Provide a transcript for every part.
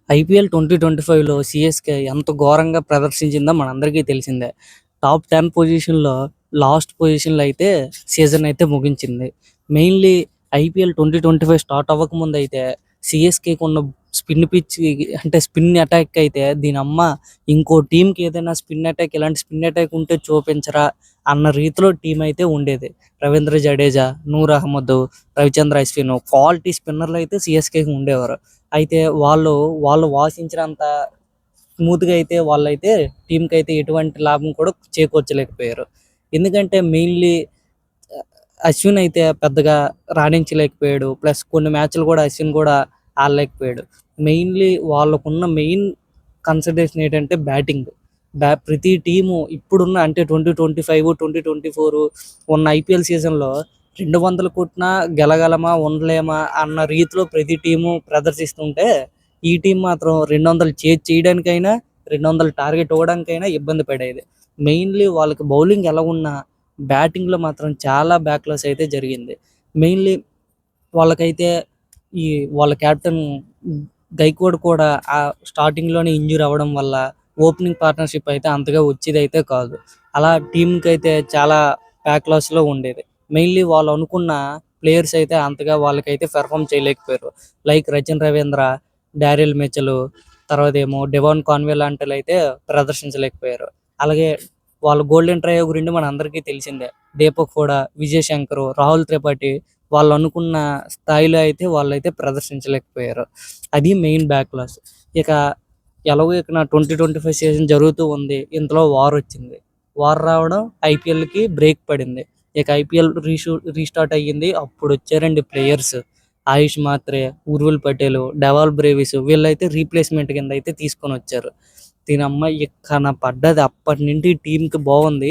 IPL 2025లో CSK ఎంత ఘోరంగా ప్రదర్శించిందో మనందరికీ తెలిసిందే. టాప్ 10 పొజిషన్‌లో లాస్ట్ పొజిషన్‌లో అయితే సీజన్ అయితే ముగించింది. మెయిన్‌లీ ఐపీఎల్ 2025 స్టార్ట్ అవ్వకముందైతే సీఎస్‌కేకున్న స్పిన్ పిచ్ అంటే స్పిన్ అటాక్ అయితే దీనమ్మ ఇంకో టీమ్‌కి ఏదైనా స్పిన్ అటాక్ ఇలాంటి స్పిన్ అటాక్ ఉంటే చూపించరా అన్న రీతిలో టీమ్ అయితే ఉండేది. రవీంద్ర జడేజా, నూర్ అహ్మద్, రవిచంద్ర అశ్విన్ క్వాలిటీ స్పిన్నర్‌లు అయితే సీఎస్‌కేకి ఉండేవారు. అయితే వాళ్ళు వాషించినంత స్మూత్‌గా అయితే వాళ్ళైతే టీమ్‌కైతే ఎటువంటి లాభం కూడా చేకూర్చలేకపోయారు. ఎందుకంటే మెయిన్‌లీ అశ్విన్ అయితే పెద్దగా రాణించలేకపోయాడు. ప్లస్ కొన్ని మ్యాచ్‌లు కూడా అశ్విన్ కూడా ఆడలేకపోయాడు. మెయిన్‌లీ వాళ్ళకున్న మెయిన్ కన్సిడరేషన్ ఏంటంటే బ్యాటింగ్. ప్రతి టీము ఇప్పుడున్న అంటే 2025, 2024 ఉన్న ఐపీఎల్ సీజన్‌లో 200 కొట్టినా గెలగలమా, ఉండలేమా అన్న రీతిలో ప్రతి టీము ప్రదర్శిస్తుంటే, ఈ టీం మాత్రం 200 చేజ్ చేయడానికైనా, 200 టార్గెట్ ఇవ్వడానికైనా ఇబ్బంది పడేది. మెయిన్‌లీ వాళ్ళకి బౌలింగ్ ఎలాగున్నా బ్యాటింగ్‌లో మాత్రం చాలా బ్యాక్‌లాస్ అయితే జరిగింది. మెయిన్‌లీ వాళ్ళకైతే ఈ వాళ్ళ కెప్టెన్ గైక్వాడ్ కూడా స్టార్టింగ్‌లోనే ఇంజ్యూర్ అవ్వడం వల్ల ఓపెనింగ్ పార్ట్నర్‌షిప్ అయితే అంతగా వచ్చేదైతే కాదు. అలా టీమ్‌కైతే చాలా బ్యాక్‌లాస్‌లో ఉండేది. మెయిన్‌లీ వాళ్ళు అనుకున్న ప్లేయర్స్ అయితే అంతగా వాళ్ళకైతే పెర్ఫార్మ్ చేయలేకపోయారు. Like Rachin Ravindra, Daryl Mitchell, తర్వాతేమో డెవాన్ కాన్వే లాంటోళ్ళైతే ప్రదర్శించలేకపోయారు. అలాగే వాళ్ళ గోల్డెన్ ట్రైయో గురించి మనందరికీ తెలిసిందే. దీపక్ హూడా, విజయ్ శంకర్, రాహుల్ త్రిపాఠి వాళ్ళు అనుకున్న స్థాయిలో అయితే వాళ్ళైతే ప్రదర్శించలేకపోయారు. అది మెయిన్ బ్యాక్‌లాస్. ఇక ఎలాగో ఇక నా 2025 సీజన్ జరుగుతూ ఉంది. ఇంతలో వార్ వచ్చింది. వార్ రావడం ఐపీఎల్‌కి బ్రేక్ పడింది. ఇక ఐపీఎల్ రీస్టార్ట్ అయ్యింది. అప్పుడొచ్చారండి ప్లేయర్స్. ఆయుష్ మాత్రే, ఉర్విల్ పటేల్, డెవాల్ బ్రేవిస్ వీళ్ళైతే రీప్లేస్‌మెంట్ కింద అయితే తీసుకొనొచ్చారు. దీనమ్మ ఇక్కన పడ్డది అప్పటి నుండి టీంకి బాగుంది.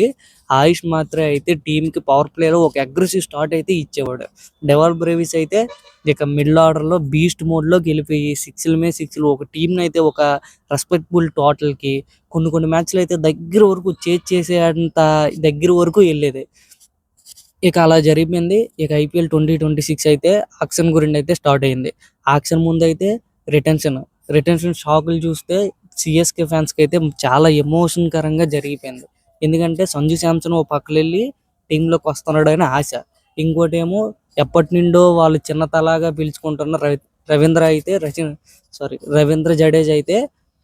ఆయుష్ మాత్రే అయితే టీంకి పవర్ ప్లేలో ఒక అగ్రెసివ్ స్టార్ట్ అయితే ఇచ్చేవాడు. డెవాల్ బ్రేవిస్ అయితే ఇక మిడిల్ ఆర్డర్‌లో బీస్ట్ మోడ్‌లోకి వెళ్ళిపోయి సిక్స్‌ల మీద సిక్స్‌లు ఒక టీంని అయితే ఒక రెస్పెక్టబుల్ టోటల్‌కి కొన్ని మ్యాచ్‌లు అయితే దగ్గర వరకు చేసేంత దగ్గర వరకు వెళ్ళేది. ఇక అలా జరిగిపోయింది. ఇక ఐపీఎల్ 2026 అయితే ఆక్షన్ గురించి అయితే స్టార్ట్ అయింది. ఆక్షన్ ముందైతే రిటెన్షన్. రిటెన్షన్ షాకులు చూస్తే సీఎస్‌కే ఫ్యాన్స్‌కి అయితే చాలా ఎమోషన్‌కరంగా జరిగిపోయింది. ఎందుకంటే సంజు శాంసన్ ఓ పక్కలెళ్ళి టీంలోకి వస్తున్నాడని ఆశ. ఇంకోటేమో ఎప్పటినుండో వాళ్ళు చిన్న తలాగా పిలుచుకుంటున్న రవీంద్ర అయితే రవీంద్ర జడేజా అయితే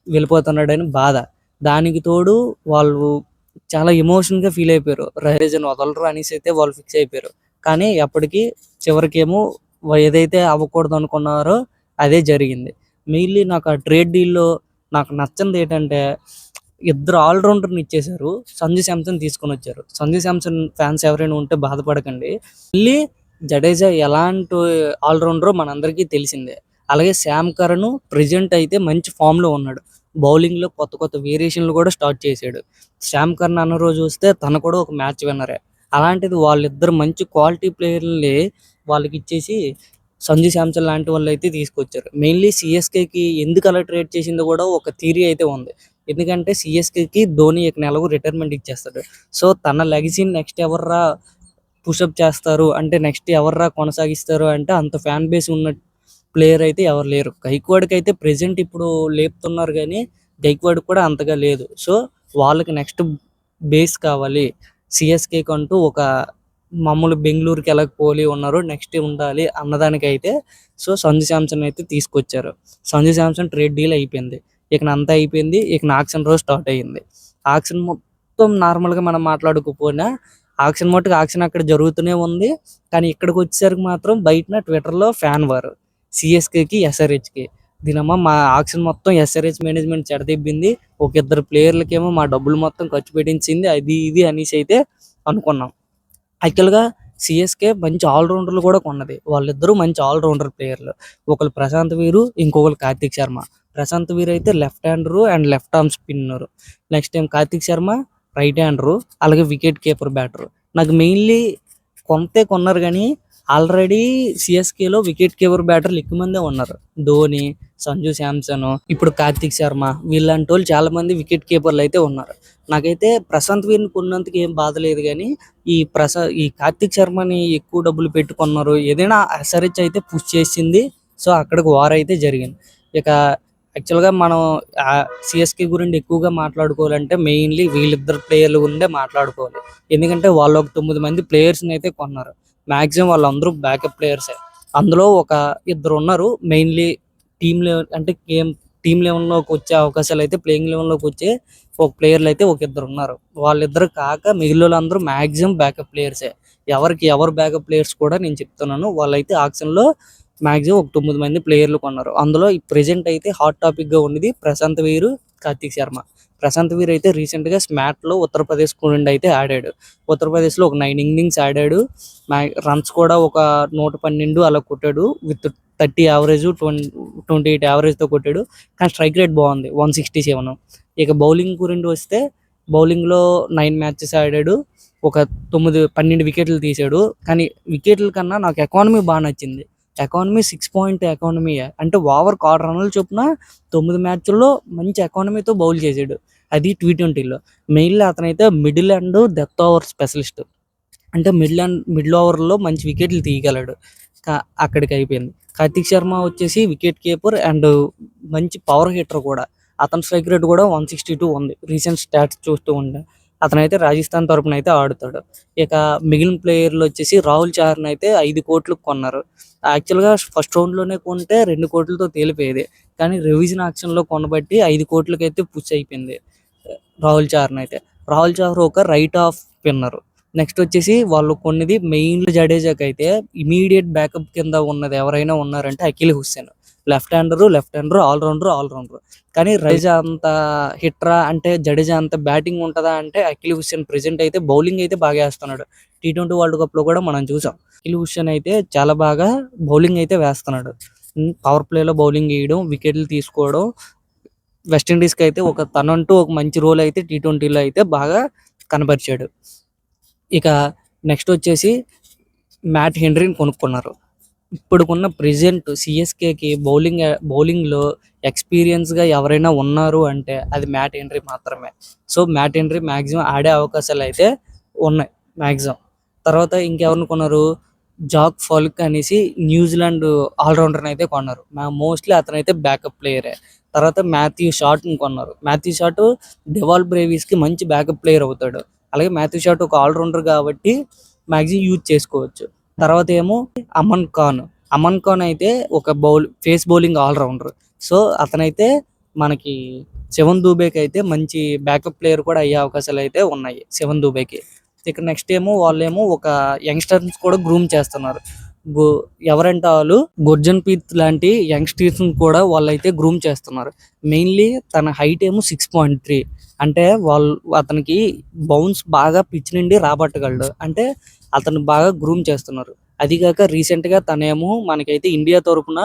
వెళ్ళిపోతున్నాడని బాధ. దానికి తోడు వాళ్ళు చాలా ఎమోషన్‌గా ఫీల్ అయిపోయారు. జడేజాని వదలరు అనేసి అయితే వాళ్ళు ఫిక్స్ అయిపోయారు. కానీ అప్పటికి చివరికేమో ఏదైతే అవ్వకూడదు అనుకున్నారో అదే జరిగింది. మెయిన్‌లీ నాకు ఆ ట్రేడ్ డీల్‌లో నాకు నచ్చనిది ఏంటంటే ఇద్దరు ఆల్ రౌండర్‌ని ఇచ్చేసారు. సంజు శాంసన్ తీసుకొనొచ్చారు. సంజు శాంసన్ ఫ్యాన్స్ ఎవరైనా ఉంటే బాధపడకండి. మళ్ళీ జడేజా ఎలాంటి ఆల్ రౌండరో మనందరికీ తెలిసిందే. అలాగే శ్యామ్ కరణ్ ప్రెజెంట్ అయితే మంచి ఫామ్‌లో ఉన్నాడు. బౌలింగ్‌లో కొత్త వేరియేషన్‌లు కూడా స్టార్ట్ చేసాడు. శ్యామ్ కరణ్ అన్న రోజు వస్తే తను కూడా ఒక మ్యాచ్ విన్నరే. అలాంటిది వాళ్ళిద్దరు మంచి క్వాలిటీ ప్లేయర్‌లని వాళ్ళకిచ్చేసి సంజు శాంసన్ లాంటి వాళ్ళైతే తీసుకొచ్చారు. మెయిన్‌లీ సీఎస్‌కేకి ఎందుకు అలా ట్రేడ్ చేసిందో కూడా ఒక థియరీ అయితే ఉంది. ఎందుకంటే సీఎస్‌కేకి ధోని ఇక ఎలాగో రిటైర్మెంట్ ఇచ్చేస్తాడు. సో తన లెగసీని నెక్స్ట్ ఎవర్రా పుషప్ చేస్తారు అంటే నెక్స్ట్ ఎవర్రా కొనసాగిస్తారు అంటే అంత ఫ్యాన్ బేస్ ఉన్న ప్లేయర్ అయితే ఎవరు లేరు. గైక్వాడ్‌కి అయితే ప్రెజెంట్ ఇప్పుడు లేపుతున్నారు గానీ గైక్వాడ్ కూడా అంతగా లేదు. సో వాళ్ళకి నెక్స్ట్ బేస్ కావాలి. సీఎస్‌కేకంటూ ఒక మామూలు బెంగుళూరుకి ఎలా కోహ్లీ ఉన్నారో నెక్స్ట్ ఉండాలి అన్నదానికైతే సో సంజు శాంసన్ అయితే తీసుకొచ్చారు. సంజు శాంసన్ ట్రేడ్ డీల్ అయిపోయింది. ఇక అంతా అయిపోయింది. ఇక ఆక్షన్ రోజు స్టార్ట్ అయ్యింది. ఆక్షన్ మొత్తం నార్మల్‌గా మనం మాట్లాడుకోపోయినా ఆక్షన్ మట్టుకు ఆక్షన్ అక్కడ జరుగుతూనే ఉంది. కానీ ఇక్కడికొచ్చేసరికి మాత్రం బయటన ట్విట్టర్‌లో ఫ్యాన్ వార్. సీఎస్‌కేకి, ఎస్ఆర్‌హెచ్‌కి. దీనమ్మ మా ఆక్షన్ మొత్తం ఎస్ఆర్‌హెచ్ మేనేజ్మెంట్ చెడదెబ్బింది. ఒక ఇద్దరు ప్లేయర్లకేమో మా డబ్బులు మొత్తం ఖర్చు పెట్టించింది. అది ఇది అనేసి అయితే అనుకున్నాం. యాక్చువల్‌గా సీఎస్‌కే మంచి ఆల్ రౌండర్‌లు కూడా కొన్నది. వాళ్ళిద్దరూ మంచి ఆల్ రౌండర్ ప్లేయర్‌లు. ఒకళ్ళు ప్రశాంత్ వీరు, ఇంకొకళ్ళు కార్తిక్ శర్మ. ప్రశాంత్ వీర్ అయితే left hander and left arm spinner. Next time Kartik Sharma right hander. అలాగే వికెట్ కీపర్ బ్యాటరు. నాకు మెయిన్‌లీ కొన్నారు గానీ ఆల్రెడీ సీఎస్‌కేలో వికెట్ కీపర్ బ్యాటర్లు ఎక్కువ మందే ఉన్నారు. ధోని, సంజు శాంసన్, ఇప్పుడు కార్తిక్ శర్మ వీళ్ళంటోళ్ళు చాలా మంది వికెట్ కీపర్లు అయితే ఉన్నారు. నాకైతే ప్రశాంత్ వీర్‌ని కొన్నందుకు ఏం బాధ లేదు గానీ ఈ కార్తిక్ శర్మని ఎక్కువ డబ్బులు పెట్టుకున్నారు. ఏదైనా ఎస్ఆర్‌హెచ్ అయితే పుష్ చేసింది. సో అక్కడికి వార్ అయితే జరిగింది. ఇక యాక్చువల్గా మనం సిఎస్కే గురించి ఎక్కువగా మాట్లాడుకోవాలంటే మెయిన్లీ వీళ్ళిద్దరు ప్లేయర్ల గురిండే మాట్లాడుకోవాలి. ఎందుకంటే వాళ్ళు ఒక 9 మంది ప్లేయర్స్ని అయితే కొన్నారు. మ్యాక్సిమం వాళ్ళందరూ బ్యాకప్ ప్లేయర్సే. అందులో ఒక ఇద్దరు ఉన్నారు మెయిన్లీ టీమ్ లెవెల్ అంటే టీమ్ లెవెల్లోకి వచ్చే అవకాశాలు అయితే ప్లేయింగ్ లెవెల్లోకి వచ్చే ఒక ప్లేయర్లు అయితే ఒక ఇద్దరు ఉన్నారు. వాళ్ళిద్దరు కాక మిగిలిన వాళ్ళందరూ మ్యాక్సిమం బ్యాకప్ ప్లేయర్సే. ఎవరు బ్యాకప్ ప్లేయర్స్ కూడా నేను చెప్తున్నాను. వాళ్ళైతే ఆక్షన్లో మ్యాక్సిమం ఒక 9 మంది ప్లేయర్లు కొన్నారు. అందులో ఈ ప్రెజెంట్ అయితే హాట్ టాపిక్గా ఉన్నది ప్రశాంత్ వీరు, కార్తిక్ శర్మ. ప్రశాంత్ వీర్ అయితే రీసెంట్గా స్మాట్లో ఉత్తరప్రదేశ్ నుండి అయితే ఆడాడు. ఉత్తరప్రదేశ్లో ఒక 9 innings ఆడాడు. రన్స్ కూడా ఒక 112 అలా కొట్టాడు. విత్ 30 యావరేజ్ 28 యావరేజ్తో కొట్టాడు. కానీ స్ట్రైక్ రేట్ బాగుంది 167. ఇక బౌలింగ్ గురించి వస్తే బౌలింగ్లో 9 మ్యాచెస్ ఆడాడు. ఒక 12 వికెట్లు తీసాడు. కానీ వికెట్ల కన్నా నాకు ఎకానమీ బాగా నచ్చింది. ఎకానమీ 6 point ఎకానమీ అంటే ఓవర్కి 6 రన్నుల చొప్పున 9 మ్యాచ్ల్లో మంచి ఎకానమీతో బౌల్ చేసాడు. అది T20లో. మెయిన్లీ అతనైతే middle and death over specialist. అంటే మిడిల్ ఓవర్లో మంచి వికెట్లు తీయగలడు. అక్కడికి అయిపోయింది. కార్తిక్ శర్మ వచ్చేసి వికెట్ కీపర్ అండ్ మంచి పవర్ హిట్టర్ కూడా. అతని స్ట్రైక్ రేట్ కూడా 162 ఉంది. రీసెంట్ స్టాట్స్ చూస్తూ ఉండే అతనైతే రాజస్థాన్ తరపున అయితే ఆడుతాడు. ఇక మిగిలిన ప్లేయర్లు వచ్చేసి రాహుల్ చహర్ని అయితే 5 కోట్లకు కొన్నారు. యాక్చువల్గా ఫస్ట్ రౌండ్లోనే కొంటే 2 కోట్లతో తేలిపోయేది. కానీ రివిజన్ ఆక్షన్లో కొనబట్టి 5 కోట్లకి అయితే పుష్ అయిపోయింది రాహుల్ చహర్ని అయితే. రాహుల్ చహర్ ఒక రైట్ ఆఫ్ స్పిన్నర్. నెక్స్ట్ వచ్చేసి వాళ్ళు కొన్నిది మెయిన్ జడేజాకి అయితే ఇమీడియట్ బ్యాకప్ కింద ఉన్నది ఎవరైనా ఉన్నారంటే Akhil Hussain. Left hander allrounder. కానీ జడేజా అంత హిట్రా అంటే జడేజా అంత బ్యాటింగ్ ఉంటుందా అంటే అఖిల్ హుస్సేన్ ప్రెజెంట్ అయితే బౌలింగ్ అయితే బాగా వేస్తున్నాడు. T20 వరల్డ్ కప్లో కూడా మనం చూసాం. అఖిల్ హుస్సేన్ అయితే చాలా బాగా బౌలింగ్ అయితే వేస్తున్నాడు. పవర్ ప్లేలో బౌలింగ్ వేయడం, వికెట్లు తీసుకోవడం. వెస్టిండీస్కి అయితే తనంటూ ఒక మంచి రోల్ అయితే T20లో అయితే బాగా కనబరిచాడు. ఇక నెక్స్ట్ వచ్చేసి మ్యాట్ హెన్రీని కొనుక్కున్నారు. ఇప్పుడుకున్న ప్రెజెంట్ సిఎస్కేకి బౌలింగ్లో ఎక్స్పీరియన్స్గా ఎవరైనా ఉన్నారు అంటే అది మ్యాట్ హెన్రీ మాత్రమే. సో మ్యాట్ హెన్రీ మ్యాక్సిమం ఆడే అవకాశాలు అయితే ఉన్నాయి మ్యాక్సిమం. తర్వాత ఇంకెవరిని కొన్నారు, జాక్ ఫాల్క్ అనేసి న్యూజిలాండ్ ఆల్రౌండర్ని అయితే కొన్నారు. మోస్ట్లీ అతనైతే బ్యాకప్ ప్లేయరే. తర్వాత మాథ్యూ షాట్ని కొన్నారు. మాథ్యూ షాట్ డెవాల్ బ్రేవీస్కి మంచి బ్యాకప్ ప్లేయర్ అవుతాడు. అలాగే మాథ్యూ షాట్ ఒక ఆల్రౌండర్ కాబట్టి మ్యాక్సిమం యూజ్ చేసుకోవచ్చు. తర్వాత ఏమో అమన్ ఖాన్ అయితే ఒక ఫేస్ బౌలింగ్ ఆల్రౌండర్. సో అతనైతే మనకి శివన్ దూబేకి అయితే మంచి బ్యాకప్ ప్లేయర్ కూడా అయ్యే అవకాశాలు అయితే ఉన్నాయి శివన్ దూబేకి. ఇక నెక్స్ట్ ఏమో వాళ్ళేమో ఒక యంగ్స్టర్స్ కూడా గ్రూమ్ చేస్తున్నారు. ఎవరంటే వాళ్ళు గుర్జన్ పీత్ లాంటి యంగ్స్టర్స్ కూడా వాళ్ళైతే గ్రూమ్ చేస్తున్నారు. మెయిన్లీ తన హైట్ ఏమో 6.3. అంటే అతనికి బౌన్స్ బాగా పిచ్ నుండి రాబట్టగలడు. అంటే అతను బాగా గ్రూమ్ చేస్తున్నారు. అదిగాక రీసెంట్గా తనేమో మనకైతే ఇండియా తరపున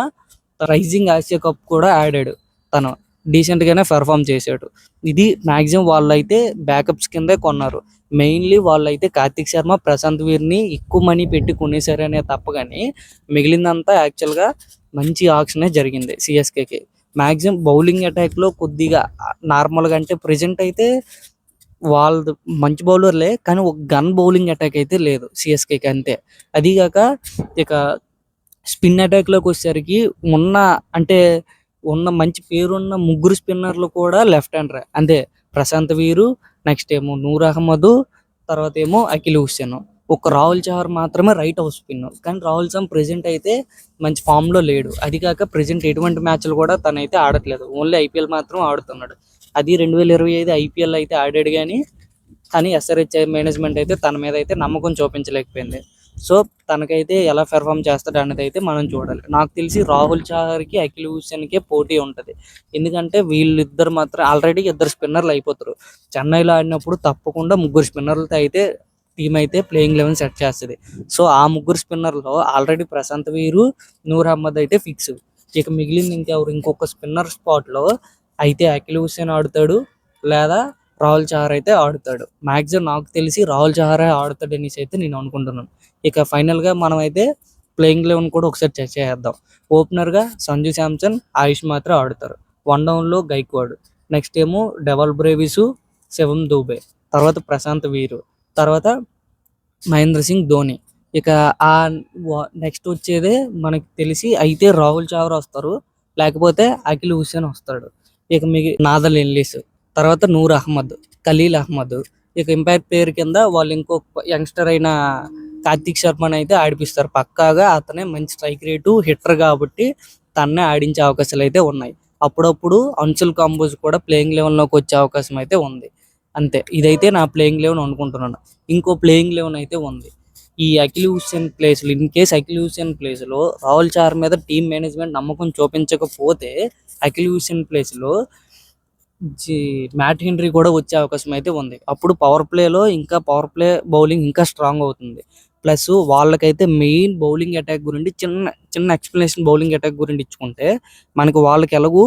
రైజింగ్ ఆసియా కప్ కూడా ఆడాడు. తను డీసెంట్గానే పెర్ఫామ్ చేశాడు. ఇది మ్యాక్సిమం వాళ్ళైతే బ్యాకప్స్ కిందే కొన్నారు. మెయిన్లీ వాళ్ళైతే కార్తిక్ శర్మ, ప్రశాంత్ వీర్ని ఎక్కువ మనీ పెట్టి కొనేసారనే తప్ప కానీ మిగిలిందంతా యాక్చువల్గా మంచి ఆక్షనే జరిగింది సిఎస్కేకి. మ్యాక్సిమం బౌలింగ్ అటాక్లో కొద్దిగా నార్మల్గా అంటే ప్రెజెంట్ అయితే వాళ్ళది మంచి బౌలర్లే కానీ ఒక గన్ బౌలింగ్ అటాక్ అయితే లేదు సిఎస్కేకి అంతే. అదిగాక ఇక స్పిన్ అటాక్లోకి వచ్చేసరికి ఉన్న మంచి పేరున్న 3 స్పిన్నర్లు కూడా లెఫ్ట్ హ్యాండరే. అంతే ప్రశాంత్ వీరు, నెక్స్ట్ ఏమో నూర్ అహ్మద్, తర్వాత ఏమో అఖిల్ హుస్సేన్. ఒక రాహుల్ చహర్ మాత్రమే రైట్ ఆఫ్ స్పిన్. కానీ రాహుల్ చహర్ ప్రెజెంట్ అయితే మంచి ఫామ్లో లేడు. అది కాక ప్రెజెంట్ ఎటువంటి మ్యాచ్లు కూడా తనైతే ఆడట్లేదు. ఓన్లీ ఐపీఎల్ మాత్రం ఆడుతున్నాడు. అది 2025 ఐపీఎల్ అయితే ఆడాడు కానీ ఎస్ఆర్హెచ్ మేనేజ్మెంట్ అయితే తన మీద అయితే నమ్మకం చూపించలేకపోయింది. సో తనకైతే ఎలా పెర్ఫామ్ చేస్తాడు అనేది అయితే మనం చూడాలి. నాకు తెలిసి రాహుల్ చహర్కి అఖిల్ హుస్సేన్కే పోటీ ఉంటుంది. ఎందుకంటే వీళ్ళిద్దరు మాత్రం ఆల్రెడీ 2 స్పిన్నర్లు అయిపోతారు. చెన్నైలో ఆడినప్పుడు తప్పకుండా 3 స్పిన్నర్లతో అయితే టీం అయితే ప్లేయింగ్ 11 సెట్ చేస్తుంది. సో ఆ 3 స్పిన్నర్లో ఆల్రెడీ ప్రశాంత్ వీరు, నూర్ అహ్మద్ అయితే ఫిక్స్. ఇక మిగిలింది ఇంకొక స్పిన్నర్ స్పాట్లో అయితే అఖిల్ హుస్సేన్ ఆడుతాడు లేదా రాహుల్ చహర్ అయితే ఆడుతాడు. మ్యాక్సిమం నాకు తెలిసి రాహుల్ చహరే ఆడుతాడు అనేసి అయితే నేను అనుకుంటున్నాను. ఇక ఫైనల్గా మనం అయితే ప్లేయింగ్ 11 కూడా ఒకసారి చెక్ చేద్దాం. ఓపెనర్గా సంజు శాంసన్, ఆయుష్ మాత్రం ఆడుతారు. 1 డౌన్లో గైక్వాడ్, నెక్స్ట్ ఏమో డెవాల్ బ్రేవిసు, శివం దూబే, తర్వాత ప్రశాంత్ వీరు, తర్వాత మహేంద్ర సింగ్ ధోని. ఇక నెక్స్ట్ వచ్చేదే మనకి తెలిసి అయితే రాహుల్ చహర్ వస్తారు. లేకపోతే అఖిల్ హుస్సేన్ వస్తాడు. ఇక నాదల్ ఎల్లీస్, తర్వాత నూర్ అహ్మద్, ఖలీల్ అహ్మద్. ఇక ఇంపాక్ట్ ప్లేయర్ కింద వాళ్ళు ఇంకో యంగ్స్టర్ అయిన కార్తిక్ శర్మని అయితే ఆడిపిస్తారు. పక్కాగా అతనే మంచి స్ట్రైక్ రేటు హిట్టర్ కాబట్టి తన్నే ఆడించే అవకాశాలు అయితే ఉన్నాయి. అప్పుడప్పుడు అన్సుల్ కాంబోజ్ కూడా ప్లేయింగ్ లెవెన్లోకి వచ్చే అవకాశం అయితే ఉంది. అంతే, ఇదైతే నా ప్లేయింగ్ లెవెన్ అనుకుంటున్నాను. ఇంకో ప్లేయింగ్ లెవెన్ అయితే ఉంది. ఈ అఖిల్ హుస్సేన్ ప్లేస్లో, ఇన్ కేస్ అఖిల్ హుస్సేన్ ప్లేస్లో రాహుల్ చార్ మీద టీం మేనేజ్మెంట్ నమ్మకం చూపించకపోతే అఖిల్ హుస్సేన్ ప్లేస్లో మ్యాట్ హెన్రీ కూడా వచ్చే అవకాశం అయితే ఉంది. అప్పుడు పవర్ ప్లేలో ఇంకా పవర్ ప్లే బౌలింగ్ ఇంకా స్ట్రాంగ్ అవుతుంది. ప్లస్ వాళ్ళకైతే మెయిన్ బౌలింగ్ అటాక్ గురించి చిన్న చిన్న ఎక్స్ప్లెనేషన్ బౌలింగ్ అటాక్ గురించి ఇచ్చుకుంటే, మనకు వాళ్ళకి ఎలాగూ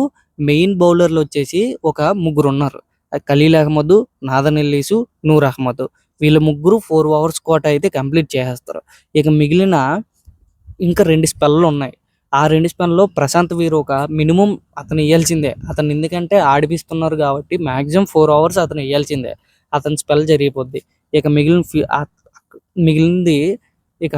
మెయిన్ బౌలర్లు వచ్చేసి ఒక ముగ్గురు ఉన్నారు. ఖలీల్ అహ్మద్, నాదన్ ఎల్లీసు, నూర్ అహ్మద్. వీళ్ళ ముగ్గురు 4 ఓవర్స్ కోట అయితే కంప్లీట్ చేసేస్తారు. ఇక మిగిలిన ఇంకా 2 స్పెల్లు ఉన్నాయి. ఆ 2 స్పెల్లో ప్రశాంత్ వీర్ ఒక మినిమం అతను వేయాల్సిందే. అతను ఎందుకంటే ఆడిపిస్తున్నారు కాబట్టి మాక్సిమం 4 ఓవర్స్ అతను వేయాల్సిందే. అతని స్పెల్ జరిగిపోద్ది. ఇక మిగిలింది ఇక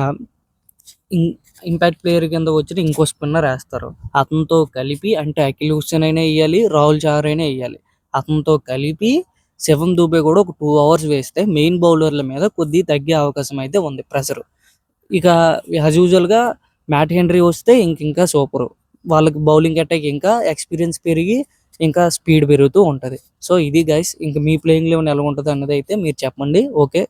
ఇంపాక్ట్ ప్లేయర్ కింద వచ్చి ఇంకో స్పిన్నర్ వేస్తారు. అతనితో కలిపి అంటే అఖిల్ హుస్సేన్ అయినా వేయాలి, రాహుల్ చార్ అయినా వేయాలి. అతనితో కలిపి శివం దూబే కూడా ఒక 2 ఓవర్స్ వేస్తే మెయిన్ బౌలర్ల మీద కొద్దిగా తగ్గే అవకాశం అయితే ఉంది ప్రెషర్. ఇక యాజ్ యూజువల్గా మ్యాట్ హెన్రీ వస్తే ఇంకా సూపర్. వాళ్ళకి బౌలింగ్ అటాక్ ఇంకా ఎక్స్పీరియన్స్ పెరిగి ఇంకా స్పీడ్ పెరుగుతూ ఉంటుంది. సో ఇది గైస్, ఇంకా మీ ప్లేయింగ్ లెవెన్ ఎలా ఉంటుంది అన్నది అయితే మీరు చెప్పండి. ఓకే.